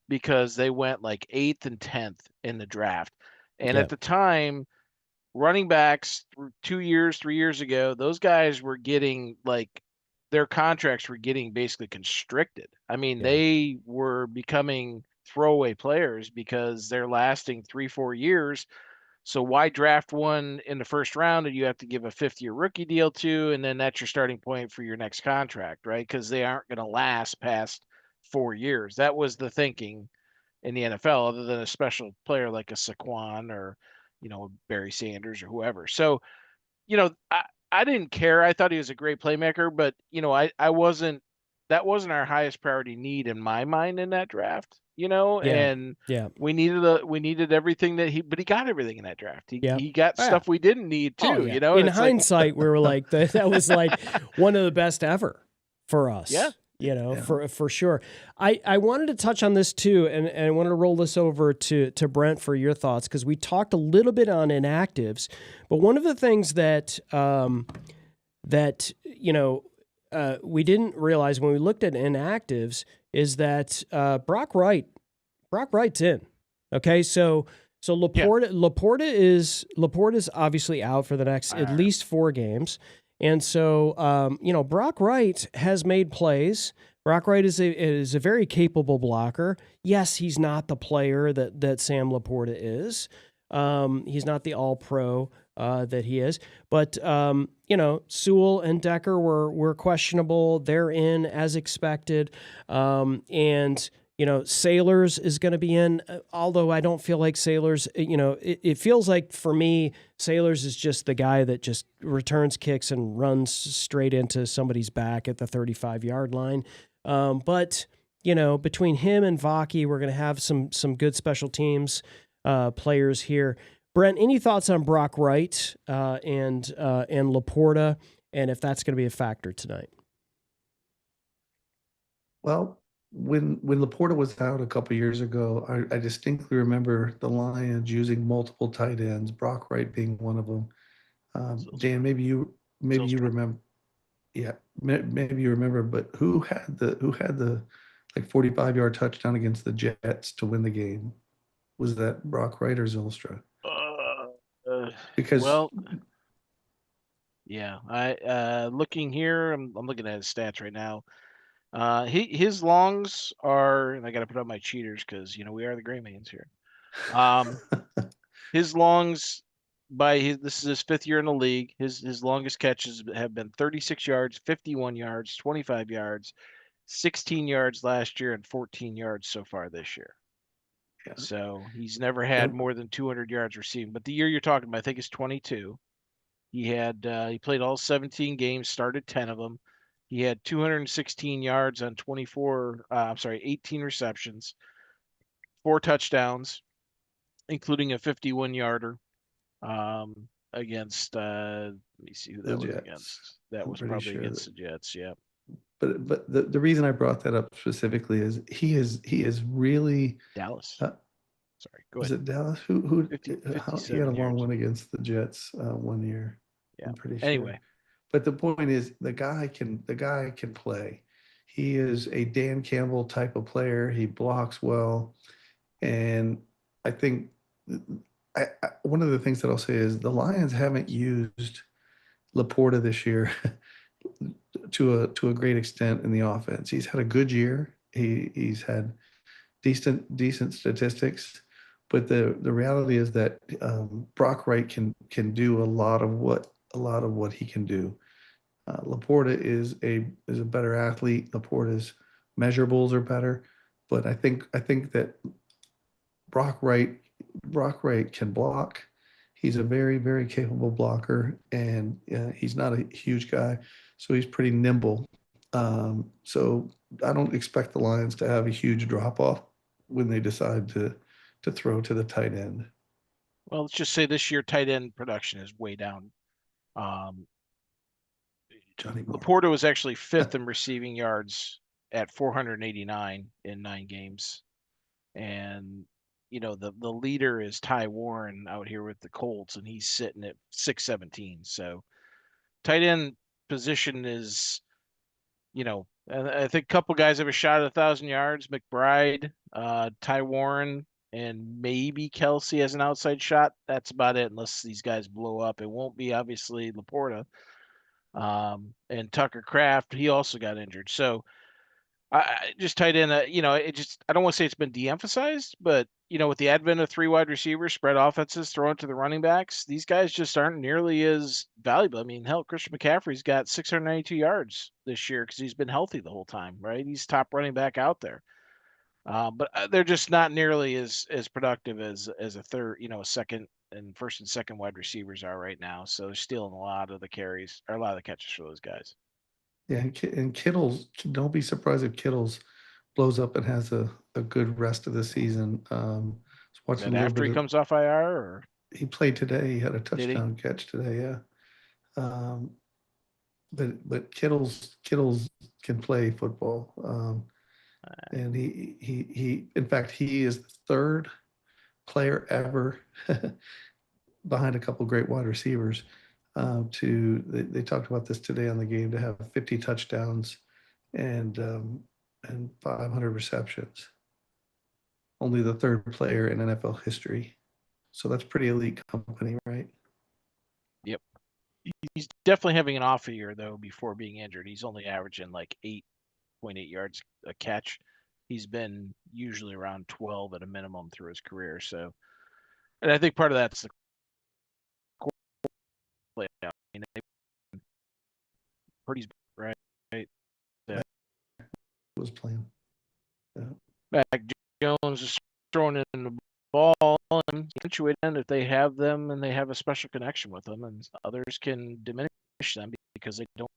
because they went like 8th and 10th in the draft. And at the time, running backs 3 years ago, those guys were getting their contracts were getting basically constricted. I mean, they were becoming throwaway players because they're lasting 3-4 years. So why draft one in the first round and you have to give a 5th-year rookie deal to, and then that's your starting point for your next contract, right? Because they aren't going to last past 4 years. That was the thinking in the NFL, other than a special player like a Saquon or, Barry Sanders or whoever. So, I didn't care. I thought he was a great playmaker, but, I wasn't – that wasn't our highest priority need in my mind in that draft. And we needed everything but he got everything in that draft. He got stuff we didn't need too, In hindsight, we were like, that was like one of the best ever for us. For sure. I wanted to touch on this too, and I wanted to roll this over to Brent for your thoughts, because we talked a little bit on inactives, but one of the things that we didn't realize when we looked at inactives is that Brock Wright's in. Okay, so Laporta is obviously out for the next at least 4 games, and so Brock Wright has made plays Brock Wright is a very capable blocker. Yes, he's not the player that Sam Laporta is. He's not the All-Pro that he is. But Sewell and Decker were questionable. They're in as expected, and Sailors is going to be in. Although I don't feel like Sailors. It feels like for me, Sailors is just the guy that just returns kicks and runs straight into somebody's back at the 35-yard line. But between him and Vaki, we're going to have some good special teams players here. Brent, any thoughts on Brock Wright and Laporta, and if that's going to be a factor tonight? Well, when Laporta was out a couple years ago, I distinctly remember the Lions using multiple tight ends, Brock Wright being one of them. Dan, maybe you remember. Yeah, maybe you remember, but who had the like 45-yard touchdown against the Jets to win the game? Was that Brock Wright or Zylstra? Because yeah, I looking here, I'm looking at his stats right now. His longs are, and I got to put up my cheaters because we are the Gray Mains here. His longs this is his 5th year in the league. His longest catches have been 36 yards, 51 yards, 25 yards, 16 yards last year, and 14 yards so far this year. Yeah. So he's never had more than 200 yards receiving. But the year you're talking about, I think, is 22. He played all 17 games, started 10 of them. He had 216 yards on 18 receptions, 4 touchdowns, including a 51-yarder against. Let me see who that was against. That was probably against the Jets. Yeah. But the reason I brought that up specifically is he is really Dallas. Sorry, go ahead. Was it Dallas? Who 50, he had a long one against the Jets one year. Yeah. I'm pretty sure. Anyway, but the point is the guy can play. He is a Dan Campbell type of player. He blocks well, and I think one of the things that I'll say is the Lions haven't used Laporta this year to a great extent in the offense. He's had a good year. He's had decent statistics, but the reality is that Brock Wright can do a lot of what he can do. Laporta is a better athlete. Laporta's measurables are better, but I think that Brock Wright can block. He's a very, very capable blocker, and he's not a huge guy, so he's pretty nimble. So I don't expect the Lions to have a huge drop-off when they decide to throw to the tight end. Well, let's just say this year tight end production is way down. Laporta was actually 5th in receiving yards at 489 in 9 games. And the leader is Ty Warren out here with the Colts, and he's sitting at 617. So tight end position is, I think a couple guys have a shot at 1,000 yards. McBride, Ty Warren, and maybe Kelsey has an outside shot. That's about it, unless these guys blow up. It won't be obviously Laporta. And Tucker Kraft, he also got injured. So I just tied in I don't want to say it's been de-emphasized, but with the advent of 3 wide receivers, spread offenses thrown to the running backs, these guys just aren't nearly as valuable. I mean, hell, Christian McCaffrey's got 692 yards this year because he's been healthy the whole time, right? He's top running back out there. But they're just not nearly as productive as a third, second and first and second wide receivers are right now. So they're stealing a lot of the carries or a lot of the catches for those guys. Yeah, and Kittle's, don't be surprised if Kittle's blows up and has a good rest of the season. Is that after he comes off IR, or he played today? He had a touchdown catch today. Yeah, but Kittle's can play football, and he in fact he is the 3rd player ever behind a couple great wide receivers. They talked about this today on the game, to have 50 touchdowns and 500 receptions. Only the 3rd player in NFL history. So that's pretty elite company, right? Yep. He's definitely having an off year though before being injured. He's only averaging like 8 11.8 yards a catch. He's been usually around 12 at a minimum through his career. So, and I think part of that's the play out. I mean, Purdy's right. Was playing. Yeah. Mac Jones is throwing in the ball and situated if they have them and they have a special connection with them, and others can diminish them because they don't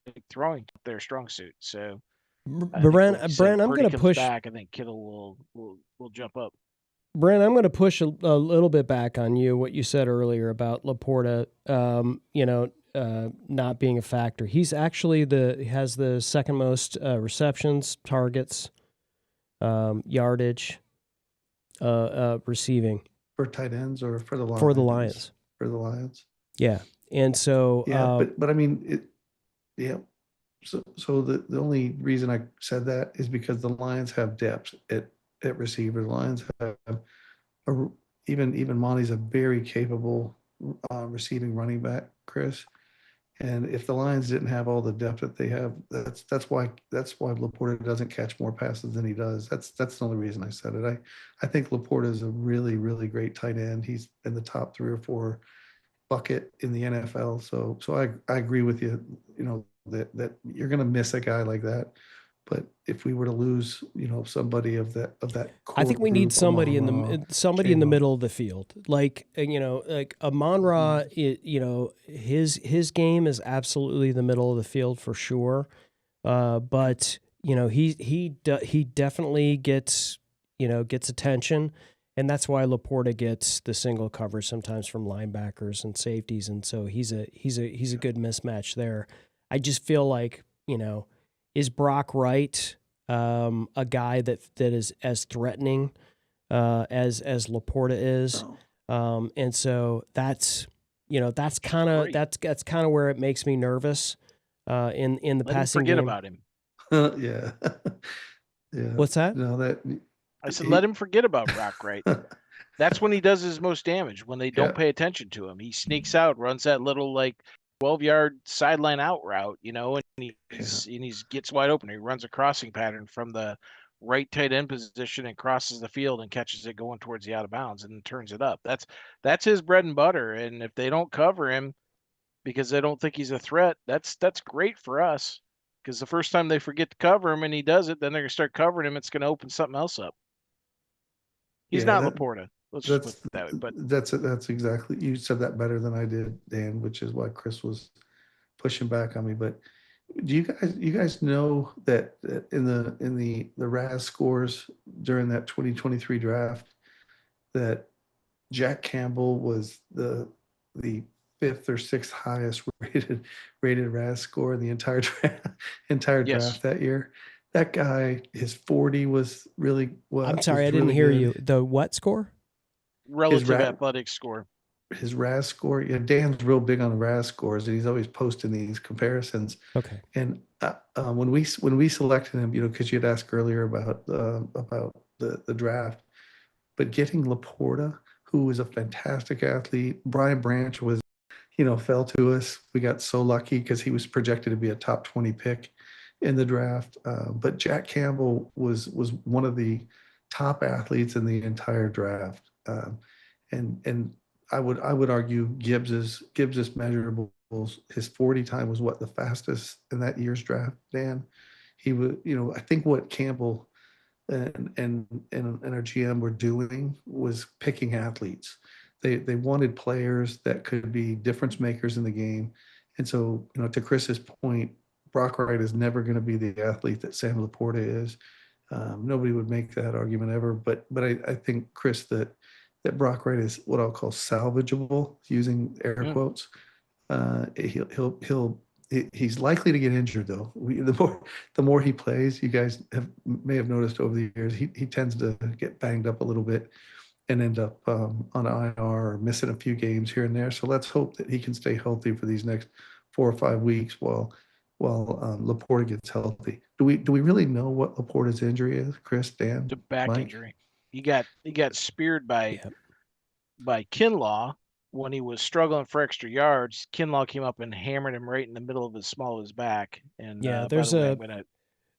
think throwing their strong suit. So Brent, I'm going to push back. I think Kittle will jump up. Brent, I'm going to push a little bit back on you. What you said earlier about Laporta, not being a factor. He's actually has the second most receptions, targets, yardage, receiving For tight ends or for the Lions? For the Lions. For the Lions. Yeah, and so but I mean So the only reason I said that is because the Lions have depth at receiver. The Lions have even Monty's a very capable receiving running back, Chris. And if the Lions didn't have all the depth that they have, that's why Laporta doesn't catch more passes than he does. That's the only reason I said it. I think Laporta is a really, really great tight end. He's in the top 3 or 4 bucket in the NFL. So I agree with you. That you're going to miss a guy like that. But if we were to lose, somebody of that core I think we need somebody in the middle of the field, like Amon-Ra. His game is absolutely the middle of the field for sure. But he definitely gets attention, and that's why Laporta gets the single cover sometimes from linebackers and safeties, and so he's a good mismatch there. I just feel like is Brock Wright a guy that is as threatening as Laporta is? And so that's kind of where it makes me nervous in the passing game. Forget about him. Yeah. Yeah. What's that? No, I said let him forget about Brock Wright. That's when he does his most damage, when they don't pay attention to him. He sneaks out, runs that little 12-yard sideline out route, and he gets wide open. He runs a crossing pattern from the right tight end position and crosses the field and catches it going towards the out of bounds and turns it up. That's his bread and butter. And if they don't cover him because they don't think he's a threat, that's great for us. Because the first time they forget to cover him and he does it, then they're gonna start covering him. It's gonna open something else up. He's not Laporta. Let's just put it that way. But that's exactly, you said that better than I did, Dan, which is why Chris was pushing back on me. But do you guys know that in the RAS scores during that 2023 draft, that Jack Campbell was the 5th or 6th highest rated RAS score in the entire draft that year? That guy, his 40 was really well. I'm sorry, I didn't hear you. The what score? Relative athletic score. His RAS score. Yeah, Dan's real big on the RAS scores, and he's always posting these comparisons. Okay. And when we selected him, because you had asked earlier about the draft, but getting Laporta, who was a fantastic athlete, Brian Branch was, fell to us. We got so lucky because he was projected to be a top 20 pick in the draft. But Jack Campbell was one of the top athletes in the entire draft. And I would argue Gibbs's measurables, his 40 time was the fastest in that year's draft, Dan. He was, I think what Campbell and our GM were doing was picking athletes. They wanted players that could be difference makers in the game. And so, to Chris's point, Brock Wright is never going to be the athlete that Sam Laporta is. Nobody would make that argument ever. But I think, Chris, that Brock Wright is what I'll call salvageable, using air quotes. He's likely to get injured though. The more he plays, you guys may have noticed over the years, he tends to get banged up a little bit and end up on IR or missing a few games here and there. So let's hope that he can stay healthy for these next 4 or 5 weeks while Laporta gets healthy. Do we really know what Laporta's injury is, Chris, Dan? It's a back Mike? injury. He got speared by Kinlaw when he was struggling for extra yards. Kinlaw came up and hammered him right in the middle of the small of his back. And there's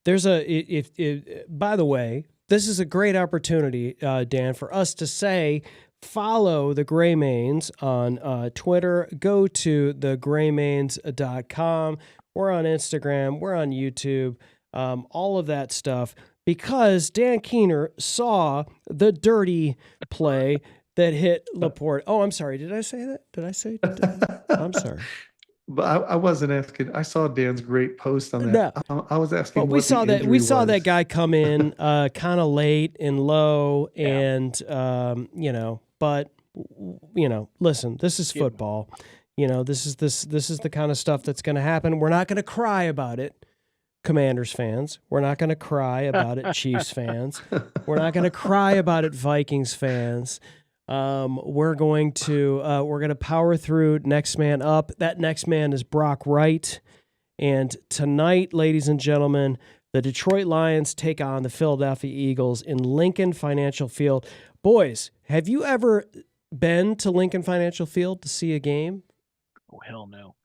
By the way, this is a great opportunity, Dan, for us to say, follow the Gray Mains on Twitter. Go to thegraymains.com. We're on Instagram. We're on YouTube. All of that stuff. Because Dan Keener saw the dirty play that hit Laporte. Oh, I'm sorry. Did I say that? Did I say that? I'm sorry. But I wasn't asking. I saw Dan's great post on that. No. I was asking. Well, what we saw was. that guy come in kind of late and low, and but listen, this is football. This is the kind of stuff that's going to happen. We're not going to cry about it, Commanders fans. We're not going to cry about it, Chiefs fans. We're not going to cry about it, Vikings fans. We're going to power through next man up. That next man is Brock Wright. And tonight, ladies and gentlemen, the Detroit Lions take on the Philadelphia Eagles in Lincoln Financial Field. Boys, have you ever been to Lincoln Financial Field to see a game? Oh, hell no.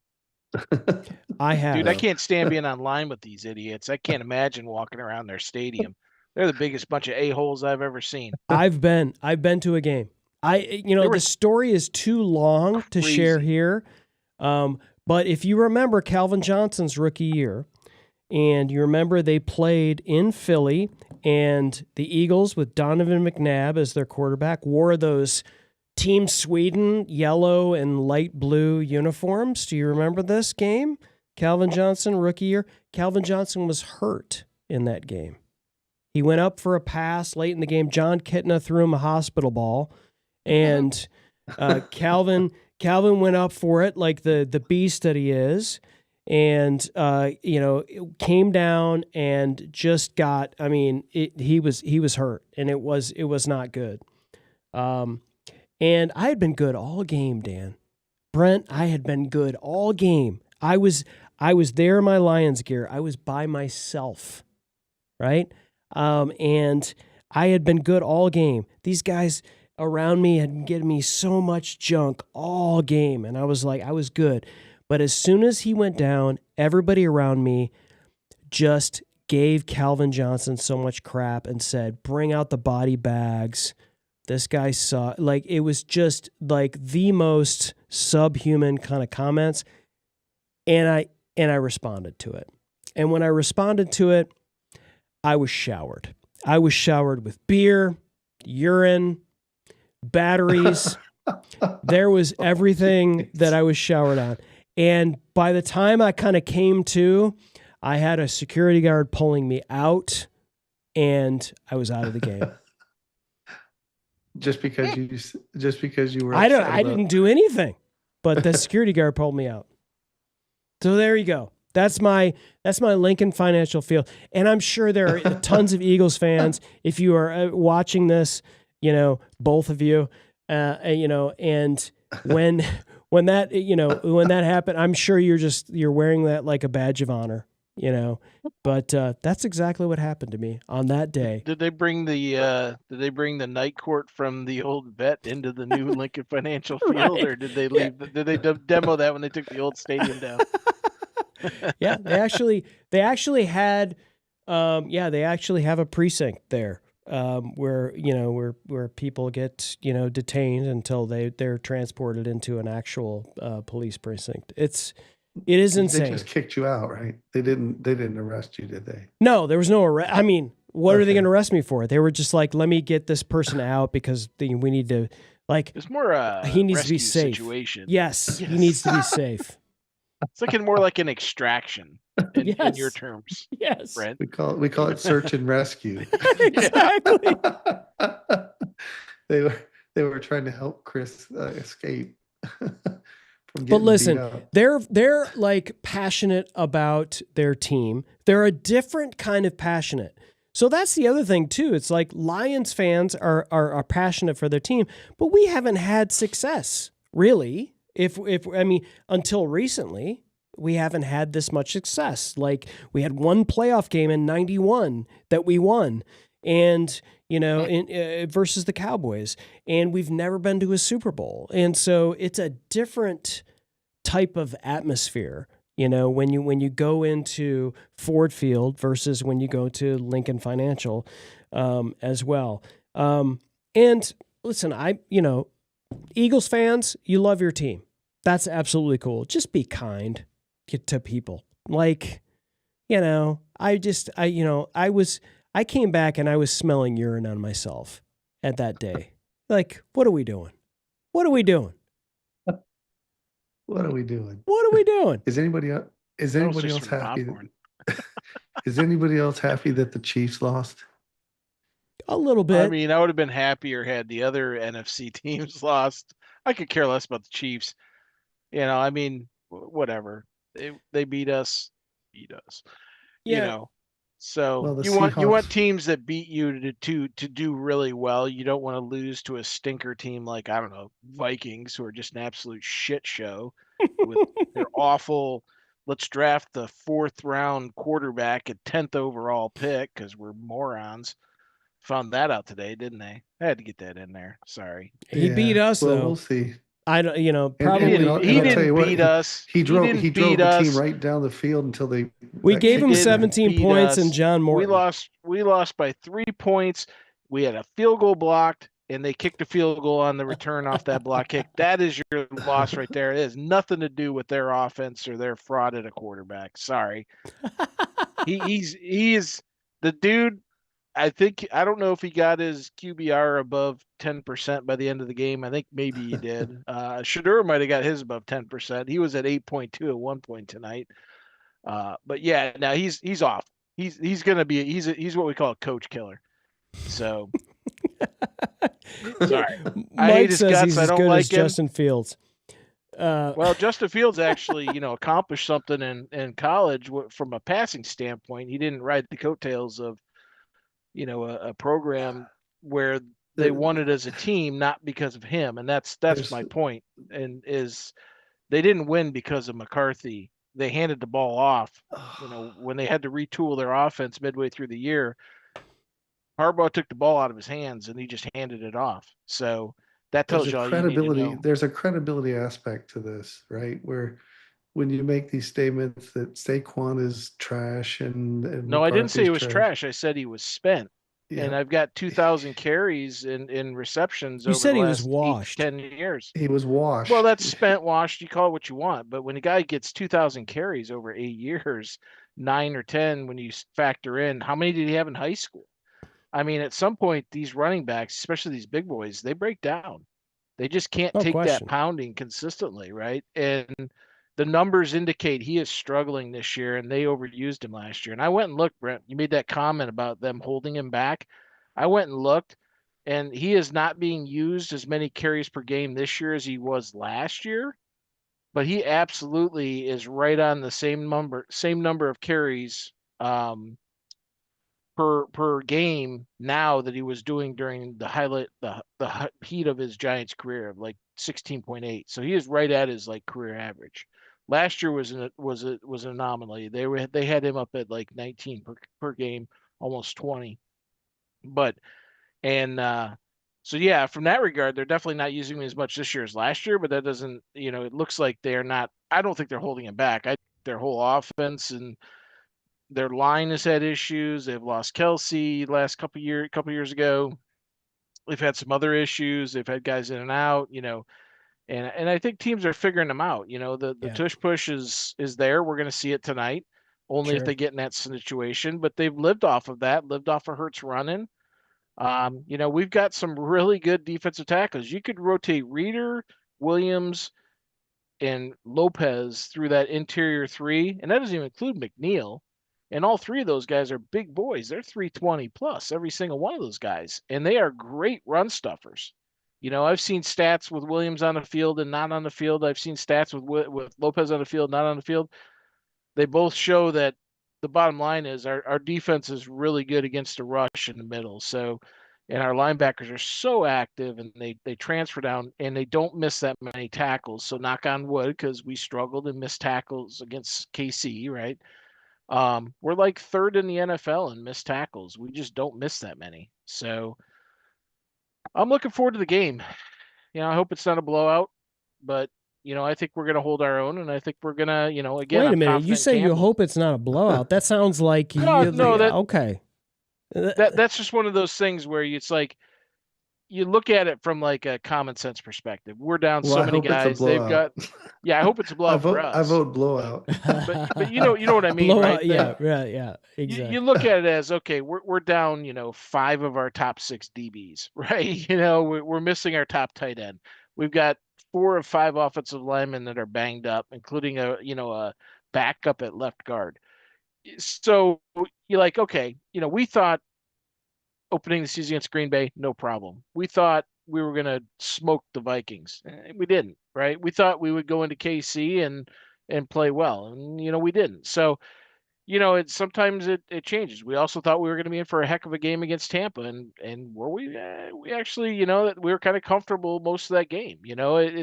I have. Dude, I can't stand being online with these idiots. I can't imagine walking around their stadium. They're the biggest bunch of a-holes I've ever seen. I've been to a game. The story is too long to share here. But if you remember Calvin Johnson's rookie year, and you remember they played in Philly, and the Eagles with Donovan McNabb as their quarterback wore those Team Sweden yellow and light blue uniforms. Do you remember this game? Calvin Johnson, rookie year. Calvin Johnson was hurt in that game. He went up for a pass late in the game. John Kitna threw him a hospital ball. And Calvin went up for it like the beast that he is, and it came down and just got. I mean, he was hurt, and it was not good. And I had been good all game, Dan. Brent, I had been good all game. I was there in my Lions gear. I was by myself, right? And I had been good all game. These guys around me had given me so much junk all game, and I was good. But as soon as he went down, everybody around me just gave Calvin Johnson so much crap and said, bring out the body bags. This guy saw, it was just the most subhuman kind of comments. And I responded to it. And when I responded to it, I was showered. I was showered with beer, urine, batteries. There was everything that I was showered on. And by the time I kind of came to, I had a security guard pulling me out, and I was out of the game. Just because you were. I didn't do anything, but the security guard pulled me out. So there you go. That's my Lincoln Financial Field, and I'm sure there are tons of Eagles fans. If you are watching this, both of you, and when that happened, I'm sure you're wearing that like a badge of honor, But that's exactly what happened to me on that day. Did they bring the night court from the old vet into the new Lincoln Financial Field, Right. or did they leave? Did they demo that when they took the old stadium down? Yeah, they actually had, they actually have a precinct there, where people get detained until they're transported into an actual police precinct. It is insane. They just kicked you out, right? They didn't arrest you, did they? No, there was no arrest. I mean, what are they going to arrest me for? They were just like, let me get this person out because we need to, It's more he needs to be safe. Situation. Yes, he needs to be safe. It's looking more like an extraction in your terms. Yes, Brent. We call it search and rescue. Exactly. They were trying to help Chris escape. But listen, they're passionate about their team. They're a different kind of passionate. So that's the other thing too. It's like Lions fans are passionate for their team, but we haven't had success really. Until recently, we haven't had this much success. Like we had one playoff game in '91 that we won, and versus the Cowboys, and we've never been to a Super Bowl, and so it's a different type of atmosphere, You know, when you go into Ford Field versus when you go to Lincoln Financial, as well. And listen, Eagles fans, you love your team. That's absolutely cool. Just be kind to people. Like, I came back and I was smelling urine on myself at that day. Like, what are we doing? What are we doing? What are we doing? What are we doing? Is anybody else some happy? popcorn. Is anybody else happy that the Chiefs lost? A little bit. I mean, I would have been happier had the other NFC teams lost. I could care less about the Chiefs. I mean, whatever. They beat us. Yeah. So Well, the you want Seahawks- teams that beat you to do really well. You don't want to lose to a stinker team like, I don't know, Vikings, who are just an absolute shit show with their awful, let's draft the 4th round quarterback at 10th overall pick because we're morons. Found that out today, didn't they? I had to get that in there. Sorry. He beat us, well, though. We'll see. I don't, And probably. and I'll He tell didn't you what, beat us. He drove didn't the beat us. team right down the field until they. We gave him Didn't 17 beat points us. and John Morton. We lost by 3 points. We had a field goal blocked, and they kicked a field goal on the return off that block kick. That is your loss right there. It has nothing to do with their offense or their fraud at a quarterback. Sorry. He is the dude. I don't know if he got his QBR above 10% by the end of the game. I think maybe he did. Shedeur might have got his above 10%. He was at 8.2 at one point tonight. But yeah, now he's off. He's gonna be he's what we call a coach killer. So sorry. I hate Mike his says guts. he's I as don't good like as him. Justin Fields. Well, Justin Fields actually, accomplished something in college from a passing standpoint. He didn't ride the coattails of, a program where they won it as a team, not because of him. And that's my point. And is they didn't win because of McCarthy. They handed the ball off. When they had to retool their offense midway through the year, Harbaugh took the ball out of his hands and he just handed it off. So that tells you all you need to know. There's a credibility aspect to this, right? Where when you make these statements that Saquon is trash and No, I didn't say he was McCarthy's trash. I said he was spent. Yeah. And I've got 2,000 carries in receptions You over said the he was last washed. 10 years. He was washed. Well, that's spent, washed. You call it what you want. But when a guy gets 2,000 carries over 8 years, 9 or 10, when you factor in, how many did he have in high school? I mean, at some point, these running backs, especially these big boys, they break down. They just can't No take question. that pounding consistently, right? And the numbers indicate he is struggling this year, and they overused him last year. And I went and looked, Brent. You made that comment about them holding him back. I went and looked, and he is not being used as many carries per game this year as he was last year. But he absolutely is right on the same number of carries per game now that he was doing during the heat of his Giants career of like 16.8. So he is right at his like career average. Last year was an anomaly. They had him up at like 19 per game, almost 20. But so yeah, from that regard, they're definitely not using him as much this year as last year. But that doesn't, it looks like they're not. I don't think they're holding him back. Their whole offense and their line has had issues. They've lost Kelsey last couple years ago. They've had some other issues. They've had guys in and out, and I think teams are figuring them out. The tush push is there. We're going to see it tonight, only if Sure. they get in that situation. But they've lived off of Hurts running. We've got some really good defensive tackles. You could rotate Reeder, Williams, and Lopez through that interior three, and that doesn't even include McNeil. And all three of those guys are big boys. They're 320 plus, every single one of those guys. And they are great run stuffers. I've seen stats with Williams on the field and not on the field. I've seen stats with Lopez on the field, not on the field. They both show that the bottom line is our defense is really good against the rush in the middle. So, and our linebackers are so active and they transfer down and they don't miss that many tackles. So knock on wood, because we struggled and missed tackles against KC, right? We're like third in the NFL in missed tackles. We just don't miss that many. So I'm looking forward to the game. I hope it's not a blowout, but I think we're going to hold our own, and I think we're going to, again. Wait a I'm minute. You confident say you Campbell. hope it's not a blowout. That sounds like okay. That's just one of those things where it's like you look at it from like a common sense perspective. We're down Well, so I many hope it's a guys. They've got, blowout. I hope it's a blowout for us. I vote blowout. But you know what I mean, blowout, right? yeah, exactly. You look at it as, okay, we're down, 5 of our top 6 DBs, right? We're missing our top tight end. We've got 4 of 5 offensive linemen that are banged up, including a backup at left guard. So you're like, okay, we thought opening the season against Green Bay, no problem. We thought we were going to smoke the Vikings. We didn't, right? We thought we would go into KC and play well, and we didn't. So sometimes it changes. We also thought we were going to be in for a heck of a game against Tampa, and were we? We actually, that we were kind of comfortable most of that game.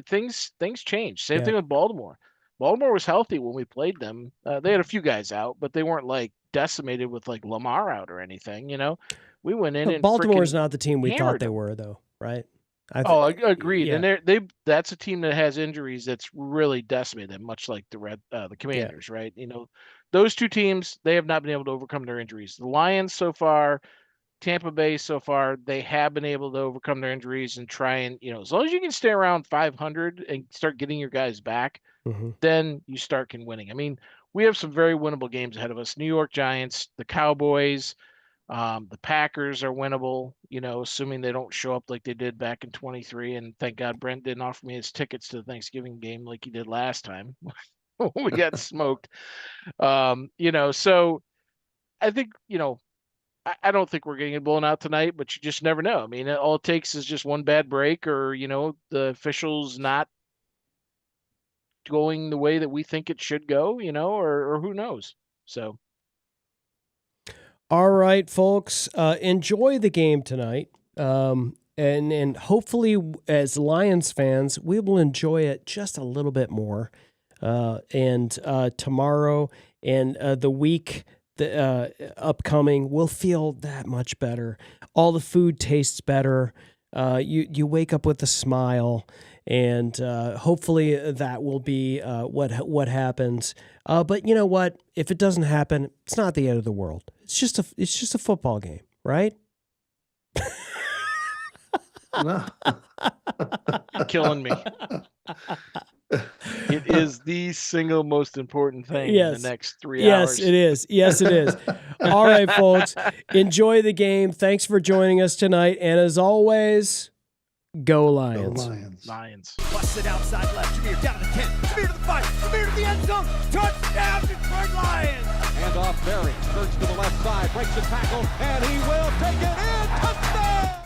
Things change. Same thing with Baltimore. Baltimore was healthy when we played them. They had a few guys out, but they weren't like decimated with like Lamar out or anything. We went in and Baltimore's not the team we thought they them. were, though, right? Agreed. Yeah. And that's a team that has injuries that's really decimated them, much like the Commanders, right? Those two teams, they have not been able to overcome their injuries. The Lions so far, Tampa Bay so far, they have been able to overcome their injuries and try and, as long as you can stay around 500 and start getting your guys back, then you start winning. I mean, we have some very winnable games ahead of us. New York Giants, the Cowboys, the Packers are winnable, assuming they don't show up like they did back in 23. And thank God Brent didn't offer me his tickets to the Thanksgiving game like he did last time. We got smoked. So I think, I don't think we're getting blown out tonight, but you just never know. I mean, all it takes is just one bad break or, the officials not going the way that we think it should go, or who knows. So. All right, folks, enjoy the game tonight. And hopefully as Lions fans, we will enjoy it just a little bit more. And tomorrow and the week upcoming, we'll feel that much better. All the food tastes better. You wake up with a smile, and hopefully that will be what happens. But you know what? If it doesn't happen, it's not the end of the world. It's just a football game, right? No. You're killing me. It is the single most important thing in the next 3 hours. Yes, it is. Yes, it is. All right, folks. Enjoy the game. Thanks for joining us tonight. And as always, go Lions. Go Lions. Lions. Busted outside left. Jameer down to 10. Jameer to the 5. Jameer to the end zone. Touchdown, Detroit Lions. Hand off Berry. Skirts to the left side. Breaks a tackle. And he will take it in. Touchdown!